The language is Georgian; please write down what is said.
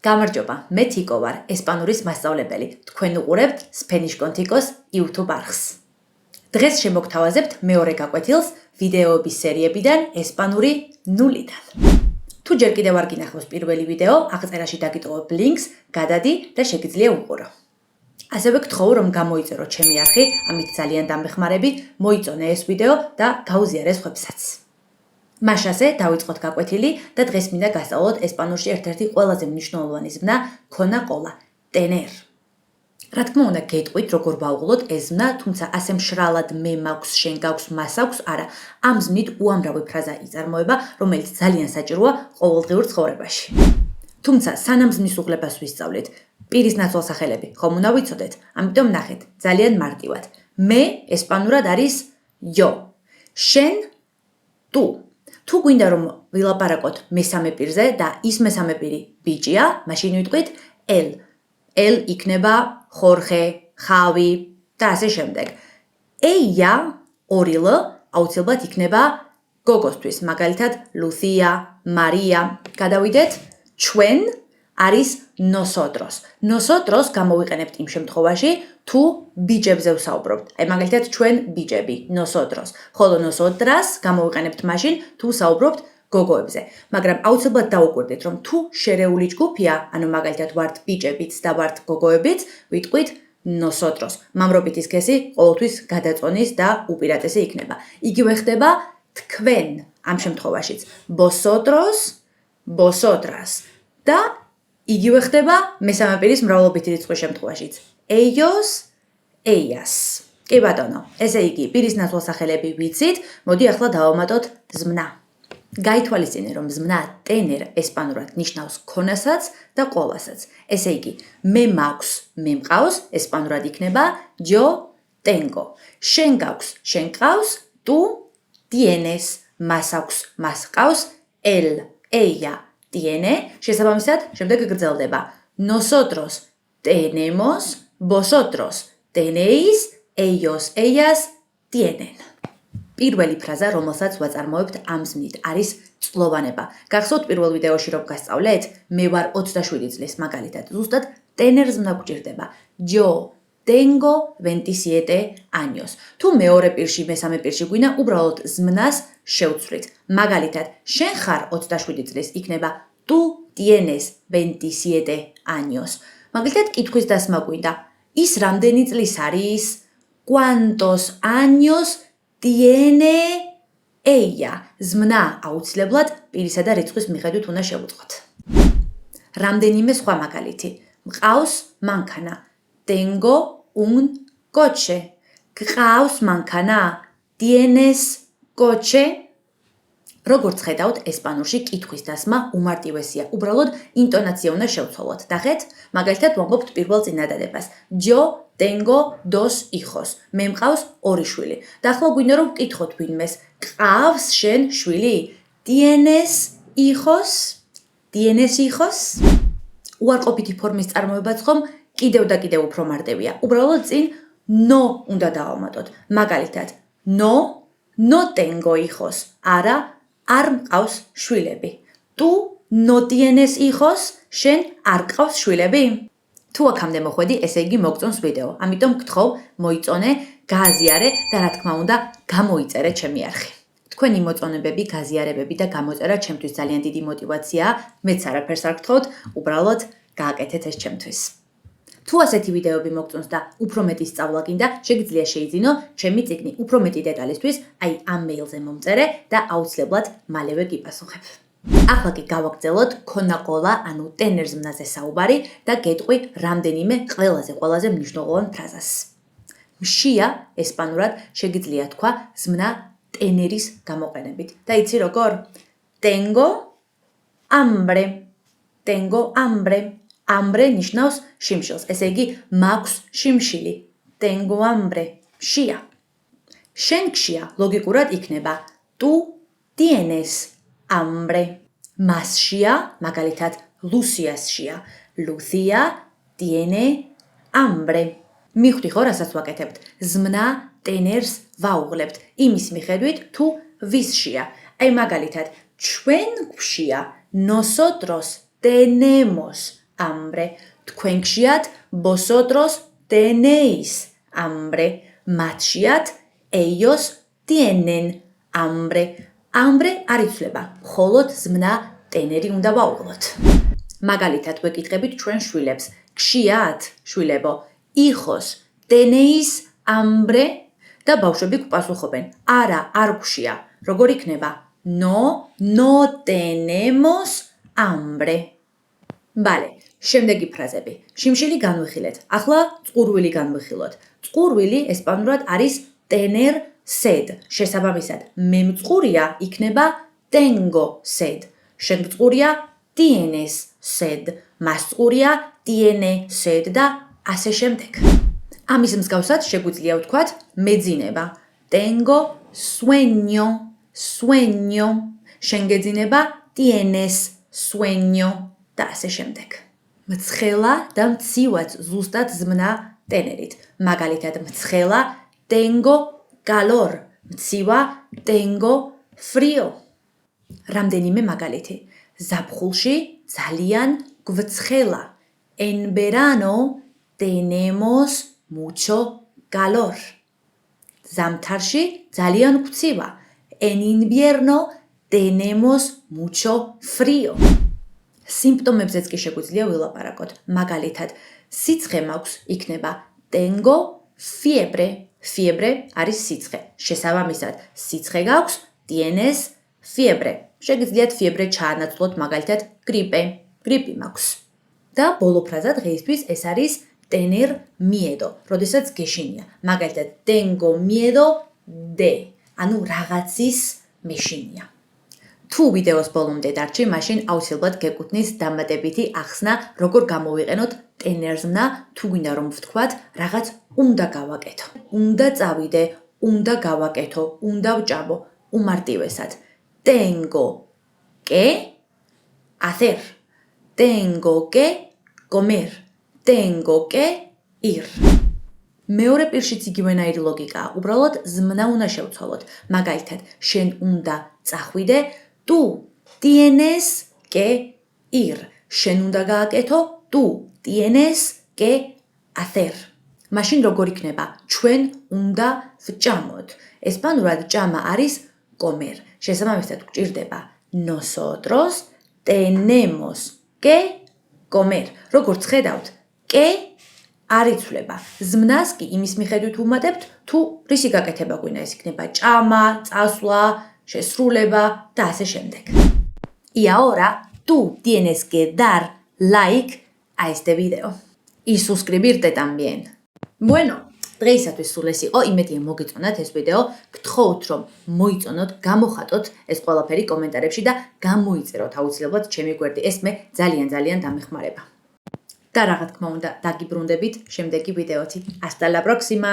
გამარჯობა, მე თიკო ვარ, ესპანურის მასწავლებელი. თქვენ უყურებთ Spanish con Ticos YouTube არხს. დღეს შემოგთავაზებთ მეორე გაკვეთილს ვიდეოების სერიებიდან ესპანური ნულიდან. თუ ჯერ კიდევ არ გინახავს პირველი ვიდეო, აღწერაში დაგიტოვებ ლინკს, გადადი და შეგიძლია უყურო. ასევე გთხოვ რომ გამოიწერო ჩემი არხი, ამით ძალიან დამეხმარები, მოიწონე ეს ვიდეო და გაუზიარე სხვებსაც. მაშასე დავიწყოთ გაკვეთილი და დღეს მინდა გასწავლოთ ესპანურში ერთ-ერთი ყველაზე მნიშვნელოვანი ზმნა ქონა ყოლა, tener. რა თქმა უნდა, გეტყვით როგორ ვაუღლოთ ეს ზმნა, თუმცა ასე მშრალად მე მაქვს, შენ გაქვს, მას აქვს, არა. ამ ზმნით უამრავი ფრაზა იწარმოება, რომელიც ძალიან საჭიროა ყოველდღიურ ცხოვრებაში. თუმცა სანამ ზმნის უღლებას ვისწავლით, პირის ნაცვალსახელები ხომ უნდა ვიცოდეთ, ამიტომ ნახეთ, ძალიან მარტივად. მე ესპანურად არის yo. შენ tu. თუ გვინდა რომ ვილაპარაკოთ მესამე პირზე და ის მესამე პირი ბიჭია, მაშინ ვიტყვით él. él იქნება ხორხე, ხავი და ასე შემდეგ. ella ორი l აუცილებლად იქნება გოგოსთვის, მაგალითად Lucia, Maria. გადავიდეთ, ჩვენ არის nosotros. nosotros გამოვიყენებთ იმ შემთხვევაში, თუ ბიჭებზე ვსაუბრობთ. აი მაგალითად ჩვენ ბიჭები, nosotros. ხოლო nosotras გამოვიყენებთ მაშინ, თუ საუბრობთ გოგოებზე. მაგრამ აუცილებლად დაუკვირდეთ, რომ თუ შერეული ჯგუფია, ანუ მაგალითად ვართ ბიჭებიც და ვართ გოგოებიც, ვიტყვით nosotros. მამრობითი სქესი ყოველთვის გადაწონის და უპირატესი იქნება. იგივე ხდება თქვენ ამ შემთხვევაშიც. vosotros, vosotras. და იგივე ხდება მესამე პირის მრავლობითი რიცხვის შემთხვევაშიც. ellos, ellas. კი ბატონო, ესე იგი, პირის ნაცვალსახელები ვიცით, მოდი ახლა დავამატოთ ზმნა. გაითვალისწინე, რომ ზმნა tener ესპანურად ნიშნავს ქონასაც და ყოლასაც. ესე იგი, მე მაქვს, მე მყავს, ესპანურად იქნება yo tengo. შენ გაქვს, შენ ყავს, tu tienes. მას აქვს, მას ყავს, él, ella tiene. შესაბამისად, შემდეგ გრძელდება. Nosotros tenemos, vosotros tenéis, ellos, ellas tienen. პირველი ფრაზა, რომელსაც ვაწარმოებთ ამ ზმნით, არის წყლოვანება. გახსოვთ პირველ ვიდეოში რომ გასწავლეთ, მე ვარ 27 წლის, მაგალითად, ზუსტად tener ზმნა გვჭირდება. Yo tengo 27 años. თუ მეორე პირში, მესამე პირში გვინდა, უბრალოდ ზმნას შევცვლით. მაგალითად, შენ ხარ 27 წლის, იქნება tu tienes 27 años. მაგალითად, კითხვის დასმა გვინდა. ის რამდენი წლის არის? ¿Cuántos años tiene ella? ზმნა აუცილებლად პირისა და რიცხვის მიხედვით უნდა შევუწყოთ. რამდენიმე სხვა მაგალითი. მყავს მანქანა. Tengo un coche. გყავს მანქანა. Tienes coche? როგორც ხედავთ, ესპანურში კითხვის დასმა უმარტივესია. უბრალოდ ინტონაცია უნდა შევცვალოთ. ნახეთ, მაგალითად ვამბობთ პირველ წინადადებას. Yo tengo dos hijos. მე მყავს ორი შვილი. და ახლა გვინდა რომ ვკითხოთ ვინმეს, გყავს შენ შვილი? Tienes hijos? Tienes hijos? უარყოფითი ფორმის წარმოებაც ხომ კიდევ და კიდევ უფრო მარტივია. უბრალოდ წინ no უნდა დავამატოთ. მაგალითად, no tengo hijos. არა, არ მყავს შვილები. Tu no tienes hijos? შენ არ ყავს შვილები? თუ აქამდე მოხვედი, ესე იგი მოგწონს ვიდეო. ამიტომ გთხოვ, მოიწონე, გააზიარე და რა თქმა უნდა, გამოიწერე ჩემი არხი. თქვენი მოწონებები, გაზიარებები და გამოწერა ჩემთვის ძალიან დიდი мотивაციაა. მეც არაფერს არ გთხოვთ, უბრალოდ გააკეთეთ ეს ჩემთვის. თუ ასეთი ვიდეოები მოგწონს და უფრო მეტი სწავლა გინდა, შეგიძლია შეიძინო ჩემი წიგნი უფრო მეტი დეტალისთვის, აი ამ მეილზე მომწერე და აუცილებლად მალევე გიპასუხებ. ახლა კი გავაგრძელოთ ქონა ყოლა, ანუ tener ზმნაზე საუბარი და გეტყვი რამდენიმე ყველაზე მნიშვნელოვან ფრაზას. მშია ესპანურად შეგიძლია თქვა ზმნა tener-ის გამოყენებით. და იცი როგორ? Tengo hambre. Tengo hambre. Hambre ნიშნავს შიმშილს. ესე იგი, მაქვს შიმშილი. Tengo hambre. მშია. შენ გშია ლოგიკურად იქნება tu tienes hambre. მასშია, მაგალითად, Lucias შია. Lucia tiene hambre. მიხვდი ხო, რასაც ვაკეთებთ? ზმნა tener-ს ვაუღლებთ იმის მიხედვით, თუ ვის შია. აი მაგალითად, ჩვენ გვშია, nosotros tenemos hambre. თქვენ გშიათ vosotros tenéis hambre. მათ შიათ ellos tienen hambre. Hambre არ იცვლება, მხოლოდ ზმნა ტენერი უნდა ვაუღლოთ. მაგალითად ვეკითხებით ჩვენ შვილებს. გშიათ, შვილებო, hijos, tenéis hambre? და ბავშვები გვპასუხობენ. არა, არ გვშია. როგორ იქნება? No tenemos hambre. Vale, შემდეგი ფრაზები. შიმშილი განვიხილეთ. ახლა წყურვილი განვიხილოთ. წყურვილი ესპანურად არის tener sed. შესაბამისად, მე მწყურია იქნება tengo sed. შენ მწყურია tienes sed. მას მწყურია tiene sed და ასე შემდეგ. ამის მსგავსად შეგვიძლია ვთქვათ მეძინება. Tengo sueño. შენ გეძინება tienes sueño და ასე შემდეგ. მცხელა და მცივაც ზუსტად ზმნა ტენერით. მაგალითად მცხელა tengo calor. მცივა tengo frío. რამდენიმე მაგალითი. ზაფხულში ძალიან გვცხელა. En verano tenemos mucho calor. ზამთარში ძალიან გვცივა. En invierno tenemos mucho frío. სიმპტომებზეც კი შეგვიძლია ვილაპარაკოთ. მაგალითად, სიცხე მაქვს იქნება tengo fiebre. Fiebre არის სიცხე. შესაბამისად, სიცხე გაქვს tienes fiebre. შეგიძლიათ fiebre ჩაანაცვლოთ მაგალითად გრიპი მაქვს. და ბოლო ფრაზა დღეისთვის ეს არის tener miedo, როდესაც გეშინია. მაგალითად tengo miedo de, ანუ რაღაცის მეშინია. თუ ვიდეოს ბოლომდე დარჩი, მაშინ აუცილებლად გეკუთვნის დამატებითი ახსნა, როგორ გამოვიყენოთ ტენერზმნა, თუ გვინდა რომ ვთქვათ, რაღაც უნდა გავაკეთო. უნდა წავიდე, უნდა გავაკეთო, უნდა ვჭამო, უმარტივესად. Tengo que hacer. Tengo que comer. Tengo que ir. მეორე პირშიც იგივენაირი ლოგიკაა. უბრალოდ ზმნა უნდა შევცვალოთ. მაგალითად, შენ უნდა წახვიდე, tú tienes que ir. შენ უნდა გააკეთო, tú tienes que hacer. მაშინ როგორ იქნება? ჩვენ უნდა ვჭამოთ. ესპანურად ჭამა არის comer. შესაბამისად გვჭირდება nosotros tenemos que comer. როგორც ხედავთ, que არ იცვლება. ზმნას კი იმის მიხედვით ვუმატებთ, თუ რისი გაკეთება გვინდა, ეს იქნება ჭამა, წასვლა, შესრულება და ასე შემდეგ. Y ahora tú tienes que dar like a este video. Y suscribirte también. Bueno, დღეისათვის სულ ეს იყო, იმედია მოგიწონათ ეს ვიდეო. გთხოვთ რომ მოიწონოთ, გამოხატოთ ეს ყველაფერი კომენტარებში და გამოიწეროთ აუცილებლად ჩემი გვერდი. ეს მე ძალიან დამეხმარება. და რა თქმა უნდა, დაგიბრუნდებით შემდეგი ვიდეოთი. Hasta la próxima!